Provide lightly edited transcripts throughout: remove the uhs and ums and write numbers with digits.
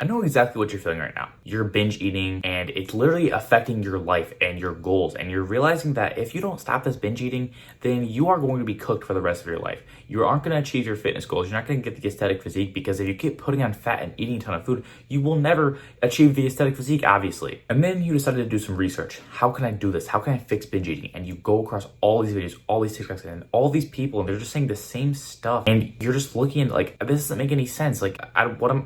I know exactly what you're feeling right now. You're binge eating and it's literally affecting your life and your goals. And you're realizing that if you don't stop this binge eating, then you are going to be cooked for the rest of your life. You aren't going to achieve your fitness goals. You're not going to get the aesthetic physique, because if you keep putting on fat and eating a ton of food, you will never achieve the aesthetic physique, obviously. And then you decided to do some research. How can I do this? How can I fix binge eating? And you go across all these videos, all these TikToks, and all these people, and they're just saying the same stuff. And you're just looking at like, this doesn't make any sense. Like,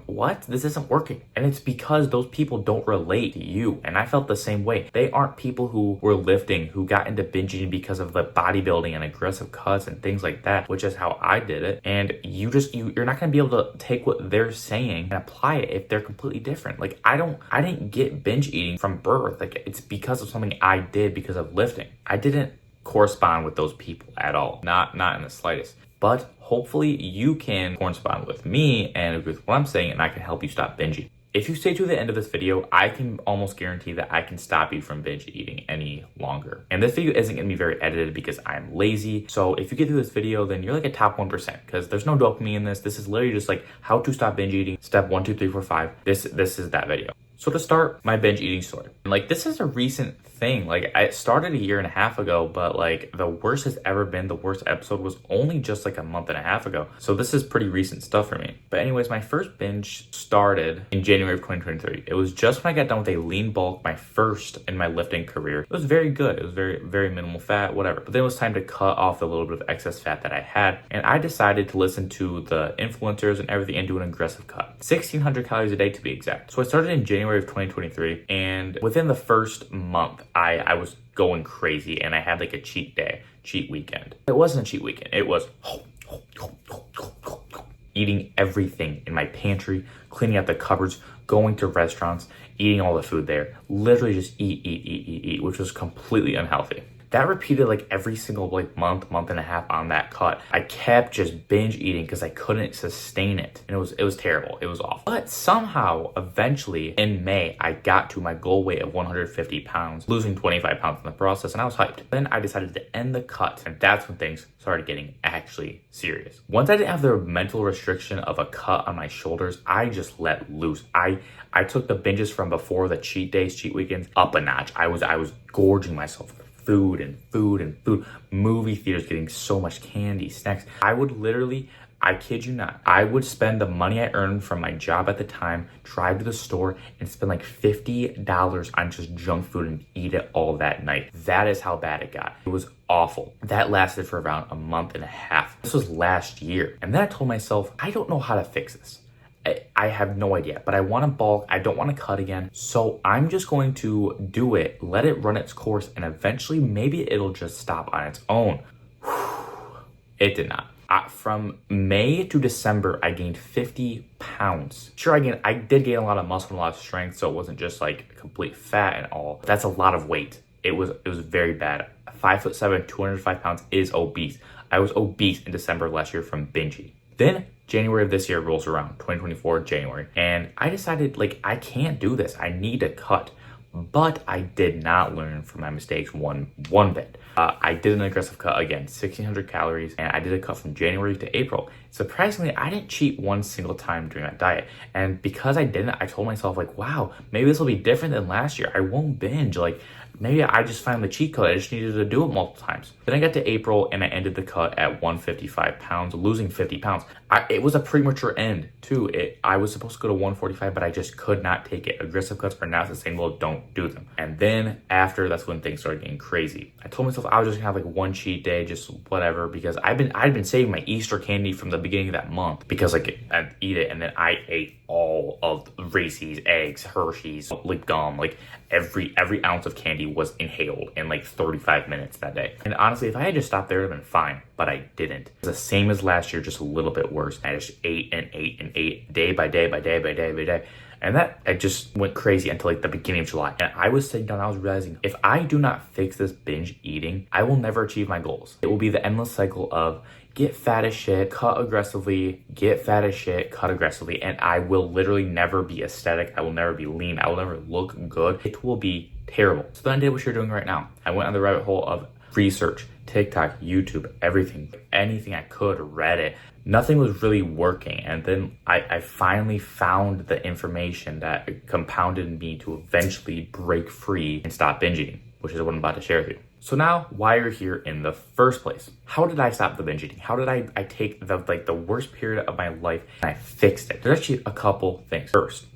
what? This isn't working. And it's because those people don't relate to you. And I felt the same way. They aren't people who were lifting, who got into binge eating because of the bodybuilding and aggressive cuts and things like that, which is how I did it. And you're not going to be able to take what they're saying and apply it if they're completely different. Like, I didn't get binge eating from birth. Like, it's because of something I did because of lifting. I didn't correspond with those people at all. Not in the slightest. But hopefully you can correspond with me and with what I'm saying, and I can help you stop binging. If you stay to the end of this video, I can almost guarantee that I can stop you from binge eating any longer. And this video isn't going to be very edited because I'm lazy. So if you get through this video, then you're like a top 1%, because there's no dopamine in this. This is literally just like how to stop binge eating. Step 1, 2, 3, 4, 5. This is that video. So to start, my binge eating story. Like, this is a recent thing. Like, I started a year and a half ago, but like the worst has ever been. The worst episode was only just like a month and a half ago. So this is pretty recent stuff for me. But anyways, my first binge started in January of 2023. It was just when I got done with a lean bulk, my first in my lifting career. It was very good. It was very, very minimal fat, whatever. But then it was time to cut off the little bit of excess fat that I had. And I decided to listen to the influencers and everything and do an aggressive cut. 1,600 calories a day to be exact. So I started in January of 2023. And within the first month, I was going crazy, and I had like a cheat weekend. It wasn't a cheat weekend. It was eating everything in my pantry, cleaning out the cupboards, going to restaurants, eating all the food there. Literally just eat, which was completely unhealthy. That repeated like every single like month and a half on that cut. I kept just binge eating because I couldn't sustain it. And it was terrible. It was awful. But somehow, eventually, in May, I got to my goal weight of 150 pounds, losing 25 pounds in the process, and I was hyped. Then I decided to end the cut, and that's when things started getting actually serious. Once I didn't have the mental restriction of a cut on my shoulders, I just let loose. I took the binges from before the cheat days, cheat weekends, up a notch. I was gorging myself. Food and food. Movie theaters, getting so much candy, snacks. I would literally, I kid you not, I would spend the money I earned from my job at the time, drive to the store, and spend like $50 on just junk food and eat it all that night. That is how bad it got. It was awful. That lasted for around a month and a half. This was last year. And then I told myself, I don't know how to fix this. I have no idea, but I want to bulk. I don't want to cut again. So I'm just going to do it, let it run its course, and eventually maybe it'll just stop on its own. It did not. From May to December, I gained 50 pounds. Sure, I did gain a lot of muscle and a lot of strength, so it wasn't just like complete fat and all. That's a lot of weight. It was very bad. 5'7", 205 pounds is obese. I was obese in December of last year from binging. Then January of this year rolls around, 2024 January, and I decided, like, I can't do this. I need to cut. But I did not learn from my mistakes one bit. I did an aggressive cut again, 1,600 calories, and I did a cut from January to April. Surprisingly, I didn't cheat one single time during that diet. And because I didn't, I told myself, like, wow, maybe this will be different than last year. I won't binge. Like, maybe I just found the cheat code. I just needed to do it multiple times. Then I got to April and I ended the cut at 155 pounds, losing 50 pounds. It was a premature end too. I was supposed to go to 145, but I just could not take it. Aggressive cuts are not sustainable. Don't do them. And then after, that's when things started getting crazy. I told myself I was just gonna have like one cheat day, just whatever, because I'd been saving my Easter candy from the beginning of that month, because like I'd eat it and then I ate all of Reese's, eggs, Hershey's, like gum, like every ounce of candy was inhaled in like 35 minutes that day. And honestly, if I had just stopped there, it would have been fine, but I didn't. It was the same as last year, just a little bit worse. I just ate day by day. And that, I just went crazy until like the beginning of July. And I was sitting down, I was realizing, if I do not fix this binge eating, I will never achieve my goals. It will be the endless cycle of get fat as shit, cut aggressively, get fat as shit, cut aggressively, and I will literally never be aesthetic. I will never be lean. I will never look good. It will be terrible. So then I did what you're doing right now. I went on the rabbit hole of research, TikTok, YouTube, everything, anything I could, Reddit. Nothing was really working. And then I finally found the information that compounded me to eventually break free and stop binge eating, which is what I'm about to share with you. So now, why you're here in the first place? How did I stop the binge eating? How did I take the worst period of my life and I fixed it? There's actually a couple things. First,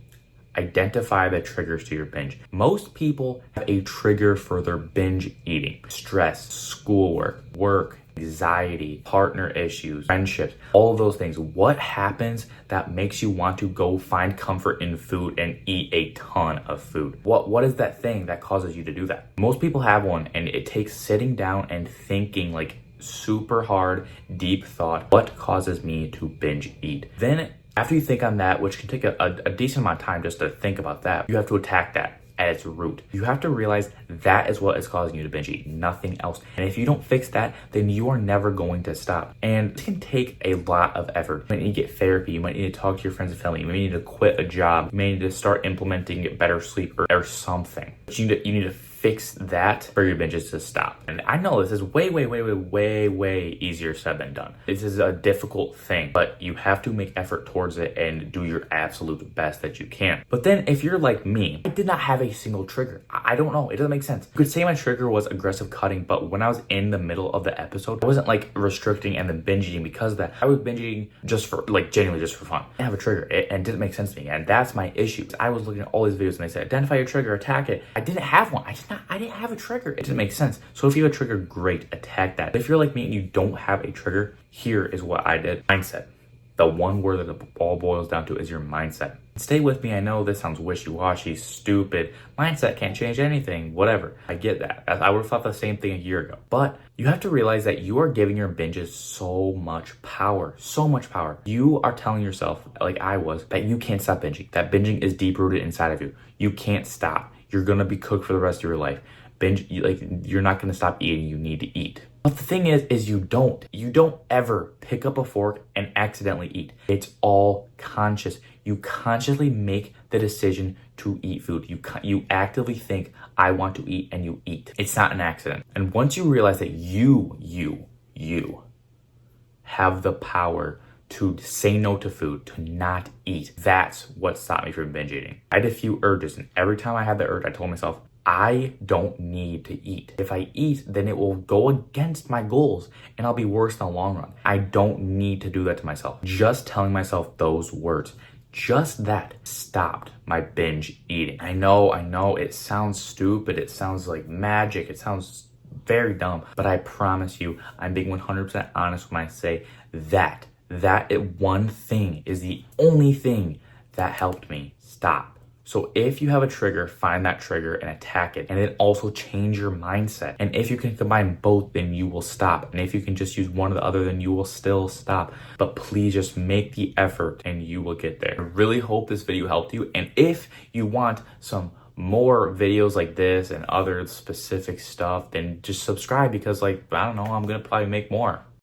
identify the triggers to your binge. Most people have a trigger for their binge eating. Stress, schoolwork, work, anxiety, partner issues, friendships, all of those things. What happens that makes you want to go find comfort in food and eat a ton of food? What is that thing that causes you to do that? Most people have one, and it takes sitting down and thinking like super hard, deep thought. What causes me to binge eat? Then after you think on that, which can take a decent amount of time just to think about that, you have to attack that at its root. You have to realize that is what is causing you to binge eat, nothing else. And if you don't fix that, then you are never going to stop. And it can take a lot of effort. You might need to get therapy. You might need to talk to your friends and family. You may need to quit a job. You may need to start implementing better sleep or something. But you need to fix that for your binges to stop. And I know this is way easier said than done. This is a difficult thing, but you have to make effort towards it and do your absolute best that you can. But then if you're like me, I did not have a single trigger. I don't know. It doesn't make sense. You could say my trigger was aggressive cutting, but when I was in the middle of the episode, I wasn't like restricting and then binge eating because of that. I was binge eating just for genuinely just for fun. I have a trigger and it didn't make sense to me. And that's my issue. I was looking at all these videos and they said, identify your trigger, attack it. I didn't have one. I didn't have a trigger. It didn't make sense. So if you have a trigger, great, attack that. But if you're like me and you don't have a trigger, here is what I did. Mindset. The one word that it all boils down to is your mindset. Stay with me. I know this sounds wishy-washy, stupid. Mindset can't change anything, whatever. I get that. I would have thought the same thing a year ago. But you have to realize that you are giving your binges so much power. So much power. You are telling yourself, like I was, that you can't stop binging. That binging is deep-rooted inside of you. You can't stop. You're going to be cooked for the rest of your life. You're not going to stop eating. You need to eat. But the thing is you don't ever pick up a fork and accidentally eat. It's all conscious. You consciously make the decision to eat food. You actively think, I want to eat, and you eat. It's not an accident. And once you realize that you have the power to say no to food, to not eat, that's what stopped me from binge eating. I had a few urges, and every time I had the urge, I told myself, I don't need to eat. If I eat, then it will go against my goals and I'll be worse in the long run. I don't need to do that to myself. Just telling myself those words, just that stopped my binge eating. I know it sounds stupid. It sounds like magic. It sounds very dumb, but I promise you, I'm being 100% honest when I say that one thing is the only thing that helped me stop. So if you have a trigger, find that trigger and attack it. And then also change your mindset. And if you can combine both, then you will stop. And if you can just use one or the other, then you will still stop. But please just make the effort and you will get there. I really hope this video helped you. And if you want some more videos like this and other specific stuff, then just subscribe because I don't know, I'm going to probably make more.